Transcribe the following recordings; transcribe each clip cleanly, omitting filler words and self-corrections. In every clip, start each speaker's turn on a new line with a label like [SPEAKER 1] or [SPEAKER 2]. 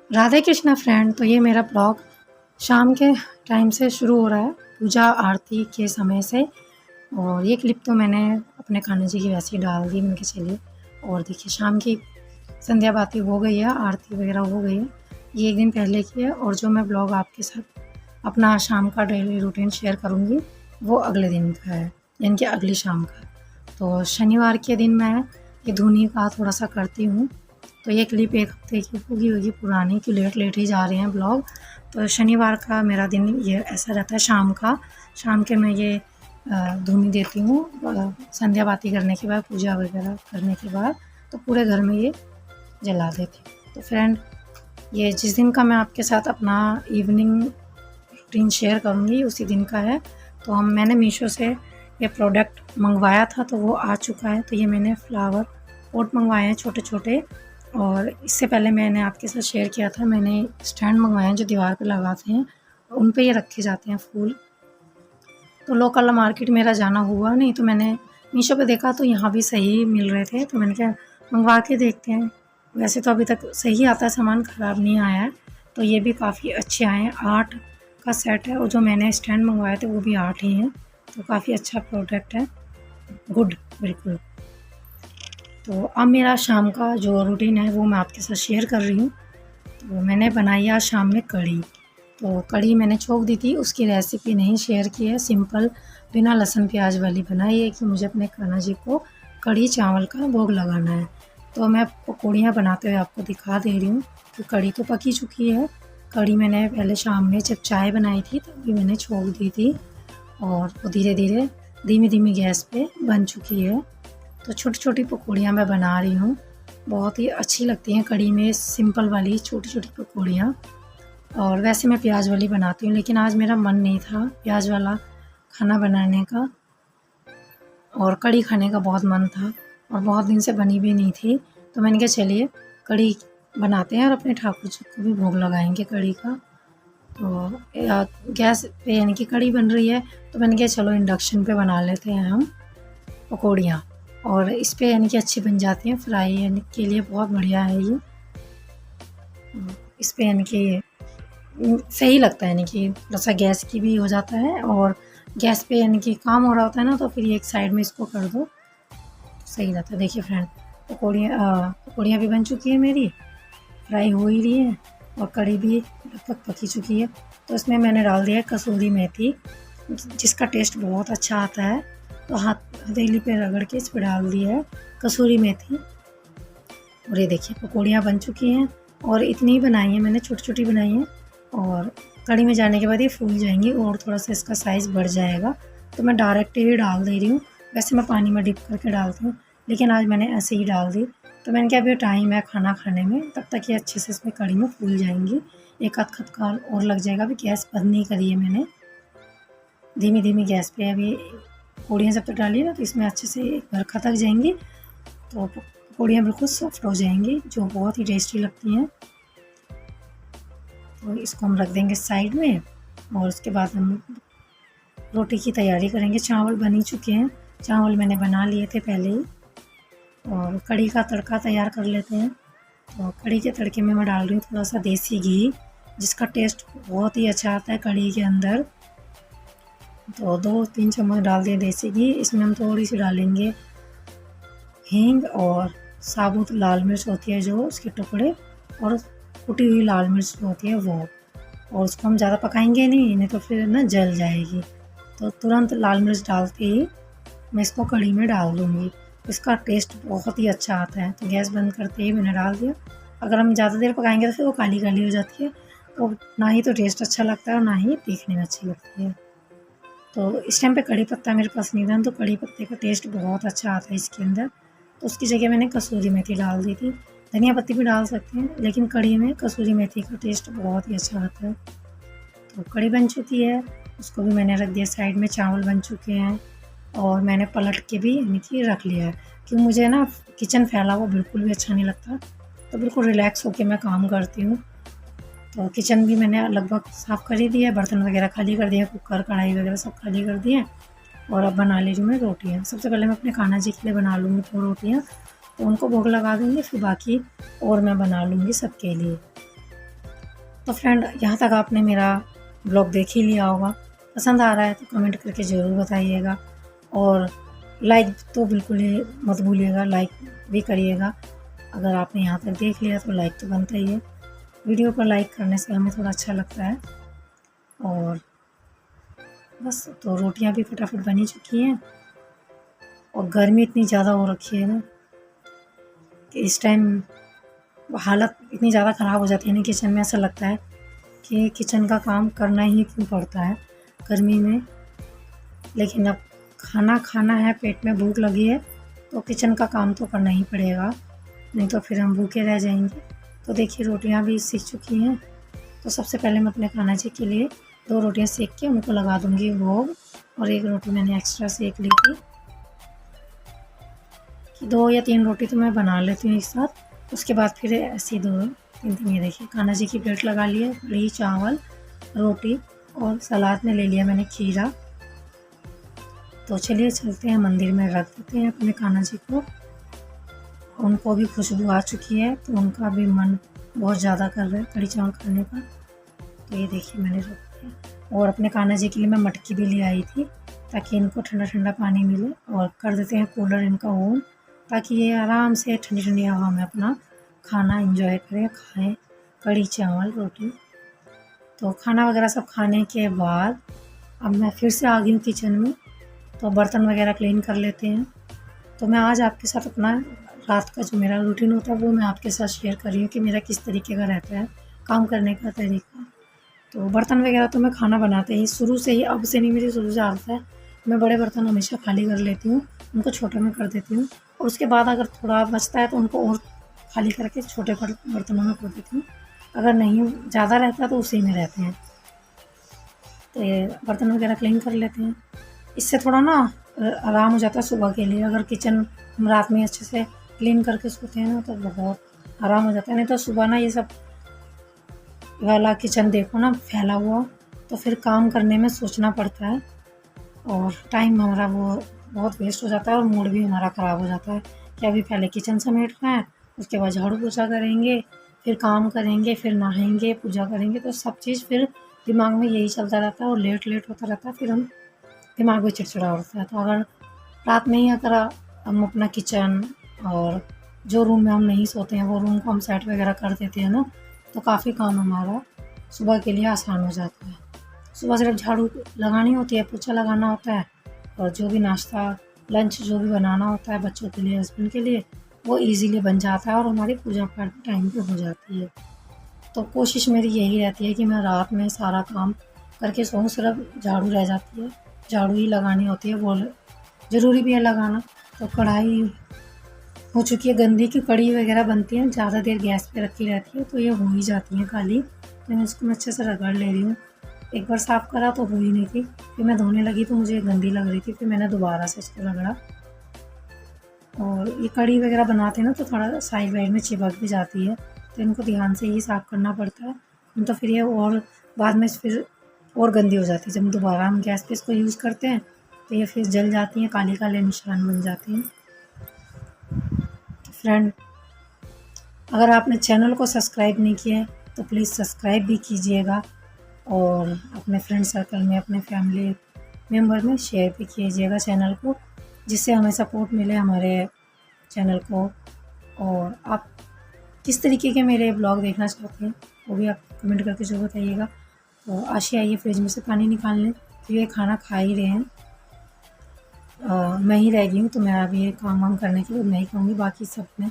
[SPEAKER 1] Radhe Krishna friend. तो ये मेरा ब्लॉग शाम के टाइम से शुरू हो रहा है, पूजा आरती के समय से। और ये क्लिप तो मैंने अपने कान्हा जी की वैसे ही डाल दी, मैंने कहा चलिए। और देखिए शाम की संध्या बाती हो गई है, आरती वगैरह हो गई है। ये एक दिन पहले की है, और जो मैं ब्लॉग आपके साथ अपना शाम का डेली रूटीन शेयर करूँगी वो अगले दिन का है, यानी कि अगली शाम का। तो शनिवार के दिन मैं ये धुनी का थोड़ा सा करती हूँ। तो ये क्लिप 1 हफ्ते की होगी पुरानी, कि लेट ही जा रहे हैं ब्लॉग। तो शनिवार का मेरा दिन ये ऐसा रहता है, शाम के मैं ये धूनी देती हूँ संध्या बाती करने के बाद, पूजा वगैरह करने के बाद। तो पूरे घर में ये जला देती हूँ। तो फ्रेंड, ये जिस दिन का मैं आपके साथ अपना इवनिंग रूटीन शेयर करूँगी उसी दिन का है। तो मैंने मीशो से ये प्रोडक्ट मंगवाया था, तो वो आ चुका है। तो ये मैंने फ्लावर पॉट मंगवाए हैं छोटे छोटे। और इससे पहले मैंने आपके साथ शेयर किया था, मैंने स्टैंड मंगवाए हैं जो दीवार पे लगाते हैं, उन पे ये रखे जाते हैं फूल। तो लोकल मार्केट मेरा जाना हुआ नहीं, तो मैंने मीशो पे देखा तो यहाँ भी सही मिल रहे थे, तो मैंने कहा मंगवा के देखते हैं। वैसे तो अभी तक सही आता है सामान, ख़राब नहीं आया है। तो ये भी काफ़ी अच्छे आए हैं। 8 का सेट है, और जो मैंने स्टैंड मंगवाए थे वो भी 8 ही हैं। तो काफ़ी अच्छा प्रोडक्ट है, गुड, बिल्कुल। तो अब मेरा शाम का जो रूटीन है वो मैं आपके साथ शेयर कर रही हूँ। तो मैंने बनाई आज शाम में कढ़ी। तो कढ़ी मैंने छोंक दी थी, उसकी रेसिपी नहीं शेयर की है, सिंपल बिना लहसुन प्याज वाली बनाई है, कि मुझे अपने कान्हा जी को कढ़ी चावल का भोग लगाना है। तो मैं पकौड़ियाँ बनाते हुए आपको दिखा दे रही हूँ कि कढ़ी तो पकी चुकी है। कढ़ी मैंने पहले शाम में जब चाय बनाई थी तभी मैंने छोंक दी थी, और वो धीरे धीरे धीमी धीमी गैस पे बन चुकी है। तो छोटी छोटी पकौड़ियाँ मैं बना रही हूँ, बहुत ही अच्छी लगती हैं कढ़ी में सिंपल वाली छोटी छोटी पकौड़ियाँ। और वैसे मैं प्याज वाली बनाती हूँ, लेकिन आज मेरा मन नहीं था प्याज वाला खाना बनाने का, और कढ़ी खाने का बहुत मन था, और बहुत दिन से बनी भी नहीं थी। तो मैंने कहा चलिए कढ़ी बनाते हैं, और अपने ठाकुर जी को भी भोग लगाएंगे कढ़ी का। तो गैस पे यानी कि कढ़ी बन रही है, तो मैंने कहा चलो इंडक्शन पे बना लेते हैं हम पकौड़ियाँ। और इस पे यानी कि अच्छी बन जाती हैं, फ्राई यानी के लिए बहुत बढ़िया है ये। इस पे यानी कि सही लगता है, यानी कि थोड़ा-सा गैस की भी हो जाता है, और गैस पे यानी कि काम हो रहा होता है ना, तो फिर एक साइड में इसको कर दो, सही रहता है। देखिए फ्रेंड, पकौड़ियाँ भी बन चुकी है मेरी, फ्राई हो ही रही है, और कढ़ी भी लगभग पकी चुकी है। तो इसमें मैंने डाल दिया है कसूरी मेथी, जिसका टेस्ट बहुत अच्छा आता है। तो हथेली पे रगड़ के इस पे डाल दिया है कसूरी मेथी। और ये देखिए पकौड़ियाँ बन चुकी हैं, और इतनी ही बनाई हैं मैंने, छोटी-छोटी बनाई हैं। और कढ़ी में जाने के बाद ये फूल जाएंगी, और थोड़ा-सा इसका साइज़ बढ़ जाएगा। तो मैं डायरेक्ट ही डाल दे रही हूँ, वैसे मैं पानी में डिप करके डालती हूँ, लेकिन आज मैंने ऐसे ही डाल दी। तो मैंने कहा अभी टाइम है खाना खाने में, तब तक ये अच्छे से इसमें कढ़ी में फूल जाएंगी। एक आध खदका और लग जाएगा। अभी गैस बंद नहीं करी है मैंने, धीमी-धीमी गैस पे अभी पकौड़ियाँ जब तक डाली ना, तो इसमें अच्छे से एक बार खदक जाएंगी, तो पकौड़ियाँ बिल्कुल सॉफ्ट हो जाएंगी, जो बहुत ही टेस्टी लगती हैं। तो इसको हम रख देंगे साइड में, और उसके बाद हम रोटी की तैयारी करेंगे। चावल बन ही चुके हैं, चावल मैंने बना लिए थे पहले ही। और कढ़ी का तड़का तैयार कर लेते हैं। तो कढ़ी के तड़के में मैं डाल रही हूँ थोड़ा सा देसी घी, जिसका टेस्ट बहुत ही अच्छा आता है कढ़ी के अंदर। तो 2-3 चम्मच डाल दिए देसी घी। इसमें हम थोड़ी सी डालेंगे हींग, और साबुत लाल मिर्च होती है जो, उसके टुकड़े, और कुटी हुई लाल मिर्च जो होती है वो। और उसको हम ज़्यादा पकाएंगे नहीं तो फिर ना जल जाएगी। तो तुरंत लाल मिर्च डालते ही मैं इसको कढ़ी में डाल दूँगी। इसका टेस्ट बहुत ही अच्छा आता है। तो गैस बंद करते ही मैंने डाल दिया। अगर हम ज़्यादा देर पकाएंगे तो फिर वो काली काली हो जाती है, तो ना ही तो टेस्ट अच्छा लगता है और ना ही देखने में अच्छी लगती है। तो इस टाइम पे कड़ी पत्ता मेरे पास नहीं था, तो कड़ी पत्ते का टेस्ट बहुत अच्छा आता है इसके अंदर। तो उसकी जगह मैंने कसूरी मेथी डाल दी थी। धनिया पत्ती भी डाल सकते हैं, लेकिन कड़ी में कसूरी मेथी का टेस्ट बहुत ही अच्छा आता है। तो कड़ी बन चुकी है, उसको भी मैंने रख दिया साइड में। चावल बन चुके हैं, और मैंने पलट के भी यानी कि रख लिया है, क्योंकि मुझे ना किचन फैला हुआ बिल्कुल भी अच्छा नहीं लगता। तो बिल्कुल रिलैक्स होकर मैं काम करती हूँ। तो किचन भी मैंने लगभग साफ़ कर ही दिया है, बर्तन वगैरह खाली कर दिए, कुकर कढ़ाई वगैरह सब खाली कर दिए। और अब बना ले रही हूँ मैं रोटियाँ। सबसे पहले मैं अपने कान्हा जी के लिए बना लूँगी 2 रोटियाँ, तो उनको भोग लगा दूँगी, फिर बाकी और मैं बना लूँगी सबके लिए। तो फ्रेंड, यहाँ तक आपने मेरा ब्लॉग देख ही लिया होगा। पसंद आ रहा है तो कमेंट करके ज़रूर बताइएगा, और लाइक तो बिल्कुल ही मत भूलिएगा, लाइक भी करिएगा। अगर आपने यहाँ तक देख लिया तो लाइक तो बनता ही है। वीडियो को लाइक करने से हमें थोड़ा अच्छा लगता है। और बस, तो रोटियाँ भी फटाफट बनी चुकी हैं, और गर्मी इतनी ज़्यादा हो रखी है ना कि इस टाइम हालत इतनी ज़्यादा ख़राब हो जाती है ना किचन में। ऐसा लगता है कि किचन का काम करना ही क्यों पड़ता है गर्मी में। लेकिन अब खाना खाना है, पेट में भूख लगी है, तो किचन का काम तो करना ही पड़ेगा, नहीं तो फिर हम भूखे रह जाएंगे। तो देखिए, रोटियां भी सीख चुकी हैं। तो सबसे पहले मैं अपने खाना जी के लिए 2 रोटियां सेक के उनको लगा दूंगी भोग, और 1 रोटी मैंने एक्स्ट्रा सेक ली थी कि 2 या 3 रोटी तो मैं बना लेती हूँ एक साथ। उसके बाद फिर ऐसी 2-3 ये देखिए, खाना जी की प्लेट लगा ली है, कढ़ी, चावल, रोटी, और सलाद में ले लिया मैंने खीरा। तो चलिए चलते हैं मंदिर में, रख देते हैं अपने कान्हा जी को। उनको भी खुशबू आ चुकी है, तो उनका भी मन बहुत ज़्यादा कर रहा है कढ़ी चावल खाने का। तो ये देखिए, मैंने रख दिया। और अपने कान्हा जी के लिए मैं मटकी भी ले आई थी, ताकि इनको ठंडा ठंडा पानी मिले। और कर देते हैं कूलर इनका ऑन, ताकि ये आराम से ठंडी ठंडी हवा में अपना खाना एंजॉय करें, खाएँ कढ़ी चावल रोटी। तो खाना वगैरह सब खाने के बाद अब मैं फिर से आ गई हूँ किचन में। तो बर्तन वगैरह क्लीन कर लेते हैं। तो मैं आज आपके साथ अपना रात का जो मेरा रूटीन होता है वो मैं आपके साथ शेयर कर रही हूँ कि मेरा किस तरीके का रहता है काम करने का तरीका। तो बर्तन वगैरह तो मैं खाना बनाते ही शुरू से ही, अब से नहीं, मेरी शुरू से आदत है। मैं बड़े बर्तन हमेशा खाली कर लेती हूँ, उनको छोटे में कर देती हूँ, और उसके बाद अगर थोड़ा बचता है तो उनको और खाली करके छोटे बर्तनों में कर देती हूँ। अगर नहीं ज़्यादा रहता है तो उसी में रहते हैं। तो ये बर्तन वगैरह क्लीन कर लेते हैं। इससे थोड़ा ना आराम हो जाता है सुबह के लिए। अगर किचन हम रात में अच्छे से क्लीन करके सोते हैं ना तो बहुत आराम हो जाता है। नहीं तो सुबह ना ये सब वाला किचन देखो ना फैला हुआ, तो फिर काम करने में सोचना पड़ता है, और टाइम हमारा वो बहुत वेस्ट हो जाता है, और मूड भी हमारा ख़राब हो जाता है कि अभी पहले किचन समेटना है, उसके बाद झाड़ू पोछा करेंगे, फिर काम करेंगे, फिर नहाएंगे, पूजा करेंगे। तो सब चीज़ फिर दिमाग में यही चलता रहता है, और लेट लेट होता रहता है, फिर हम दिमाग में चिड़चिड़ा उठता है। तो अगर रात में ही अगर हम अपना किचन और जो रूम में हम नहीं सोते हैं वो रूम को हम सेट वगैरह कर देते हैं ना, तो काफ़ी काम हमारा सुबह के लिए आसान हो जाता है। सुबह सिर्फ झाड़ू लगानी होती है, पोछा लगाना होता है, और जो भी नाश्ता लंच जो भी बनाना होता है बच्चों के लिए, हस्बैंड के लिए, वो इजीली बन जाता है, और हमारी पूजा पाठ टाइम पे हो जाती है। तो कोशिश मेरी यही रहती है कि मैं रात में सारा काम करके सोऊं। सिर्फ झाड़ू रह जाती है, झाड़ू ही लगानी होती है, वो ज़रूरी भी है लगाना। तो कढ़ाई हो चुकी है गंदी, की कढ़ी वगैरह बनती है, ज़्यादा देर गैस पे रखी रहती है तो ये हो ही जाती हैं काली। तो मैं इसको अच्छे से रगड़ ले रही हूँ। एक बार साफ़ करा तो हुई नहीं थी, फिर मैं धोने लगी तो मुझे गंदी लग रही थी, फिर मैंने दोबारा से इसको रगड़ा। और ये कढ़ी वगैरह बनाते हैं ना तो थोड़ा साइड वाइड में चिपक भी जाती है, तो इनको ध्यान से ही साफ़ करना पड़ता है। नहीं तो फिर ये और बाद में फिर और गंदी हो जाती है। जब दोबारा हम गैस पे इसको यूज़ करते हैं तो ये फिर जल जाती हैं, काले काले निशान बन जाते हैं। फ्रेंड, अगर आपने चैनल को सब्सक्राइब नहीं किया है तो प्लीज़ सब्सक्राइब भी कीजिएगा, और अपने फ्रेंड सर्कल में, अपने फैमिली मेम्बर में शेयर भी कीजिएगा चैनल को, जिससे हमें सपोर्ट मिले हमारे चैनल को। और आप किस तरीके के मेरे ब्लॉग देखना चाहते हैं वो भी आप कमेंट करके ज़रूर बताइएगा। तो आशी आइए फ्रिज में से पानी निकाल लें, तो ये खाना खा ही रहे हैं। मैं ही रह गई हूँ, तो मैं अभी ये काम वाम करने के लिए मैं ही कहूँगी, बाकी सब ने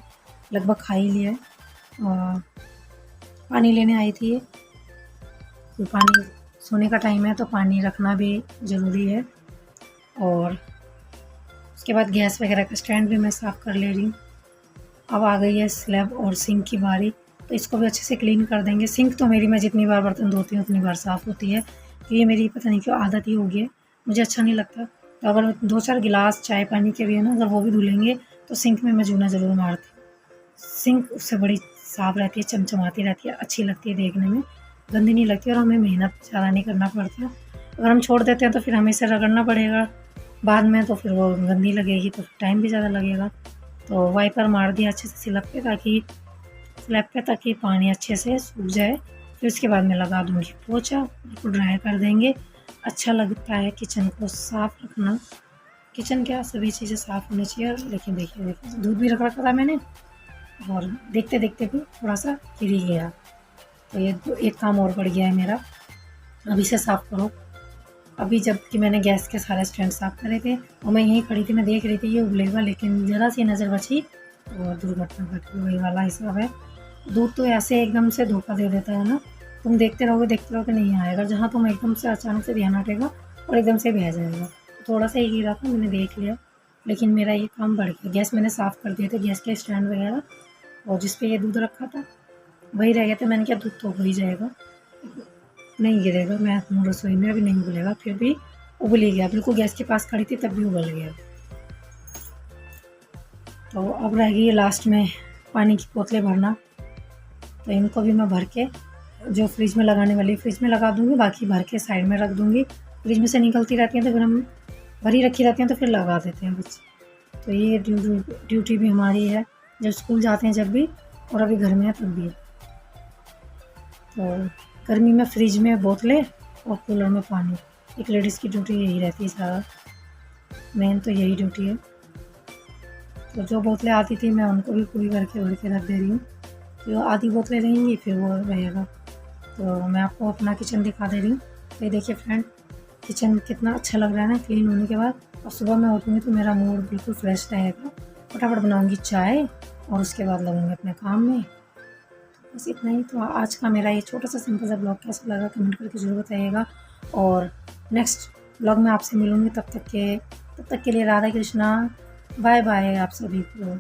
[SPEAKER 1] लगभग खा ही लिया है। पानी लेने आई थी ये, तो पानी, सोने का टाइम है तो पानी रखना भी ज़रूरी है। और उसके बाद गैस वगैरह का स्टैंड भी मैं साफ़ कर ले रही हूँ। अब आ गई है स्लैब और सिंक की बारी, तो इसको भी अच्छे से क्लीन कर देंगे। सिंक तो मेरी, मैं जितनी बार बर्तन धोती हूँ उतनी बार साफ़ होती है, तो ये मेरी पता नहीं क्यों आदत ही हो गई है, मुझे अच्छा नहीं लगता। तो अगर 2-4 गिलास चाय पानी के भी है ना, अगर वो भी धुलेंगे तो सिंक में मैं जूना ज़रूर मारती हूँ। सिंक उससे बड़ी साफ़ रहती है, चमचमाती रहती है, अच्छी लगती है देखने में, गंदी नहीं लगती, और हमें मेहनत ज़्यादा नहीं करना पड़ता। अगर हम छोड़ देते हैं तो फिर हमें इसे रगड़ना पड़ेगा बाद में, तो फिर वो गंदी लगेगी, तो टाइम भी ज़्यादा लगेगा। तो वाइपर मार दिया अच्छे से स्लैब पे, ताकि पानी अच्छे से सूख जाए फिर उसके बाद मैं लगा दूँगी पोंछा, बिल्कुल ड्राई कर देंगे। अच्छा लगता है किचन को साफ़ रखना। किचन क्या सभी चीज़ें साफ़ होनी चाहिए। लेकिन देखिए दूध भी रख रखा था मैंने और देखते-देखते भी थोड़ा-सा गिर ही गया। तो ये एक काम और बढ़ गया है मेरा। अब इसे साफ़ करो। अभी जबकि मैंने गैस के सारे स्टैंड साफ़ करे थे और मैं यहीं खड़ी थी, मैं देख रही थी ये उबलेगा, लेकिन ज़रा सी नज़र बची और दुर्घटना घट गई। वही वाला हिसाब है। दूध तो ऐसे एकदम से धोखा दे देता है ना, तुम देखते रहोगे नहीं आएगा। जहाँ तुम एकदम से अचानक से ध्यान हटेगा और एकदम से बह जाएगा। थोड़ा सा ही गिरा था, मैंने देख लिया, लेकिन मेरा ये काम बढ़ गया। गैस मैंने साफ़ कर दिए थे, गैस के स्टैंड वगैरह, और जिस पे ये दूध रखा था वही रह गया था। मैंने कहा दूध तो हो ही जाएगा, नहीं गिरेगा, मैं हूँ रसोई में, अभी नहीं उबलेगा। फिर भी उबल ही गया, बिल्कुल गैस के पास खड़ी थी तब भी उबल गया। तो अब रह गई है लास्ट में पानी की बोतलें भरना। तो इनको भी मैं भर के जो फ्रिज में लगाने वाली फ्रिज में लगा दूँगी, बाकी भर के साइड में रख दूँगी। फ्रिज में से निकलती रहती हैं तो फिर हम भरी रखी रहती हैं तो फिर लगा देते हैं बच्चे। तो ये ड्यूटी भी हमारी है, जब स्कूल जाते हैं जब भी, और अभी घर में है तब भी। तो गर्मी में फ्रिज में बोतलें और कूलर में पानी, एक लेडीज़ की ड्यूटी यही रहती है ज़्यादा, मेन तो यही ड्यूटी है। तो जो बोतलें आती थी मैं उनको भी पूरी करके भर के रख दे रही हूँ। जो आधी बोतलें रहेंगी फिर वो रहेगा। तो मैं आपको अपना किचन दिखा दे रही हूँ। तो ये देखिए फ्रेंड, किचन कितना अच्छा लग रहा है ना क्लीन होने के बाद। और सुबह मैं उठूँगी तो मेरा मूड बिल्कुल फ्रेश रहेगा। फटाफट बनाऊँगी चाय और उसके बाद लगूँगी अपने काम में। बस इतना ही। तो आज का मेरा ये छोटा सा सिंपल सा ब्लॉग कैसा लगा कमेंट करके ज़रूर बताइएगा। और नेक्स्ट ब्लॉग में आपसे मिलूँगी, तब तक के लिए राधा कृष्णा, बाय बाय आप सभी को।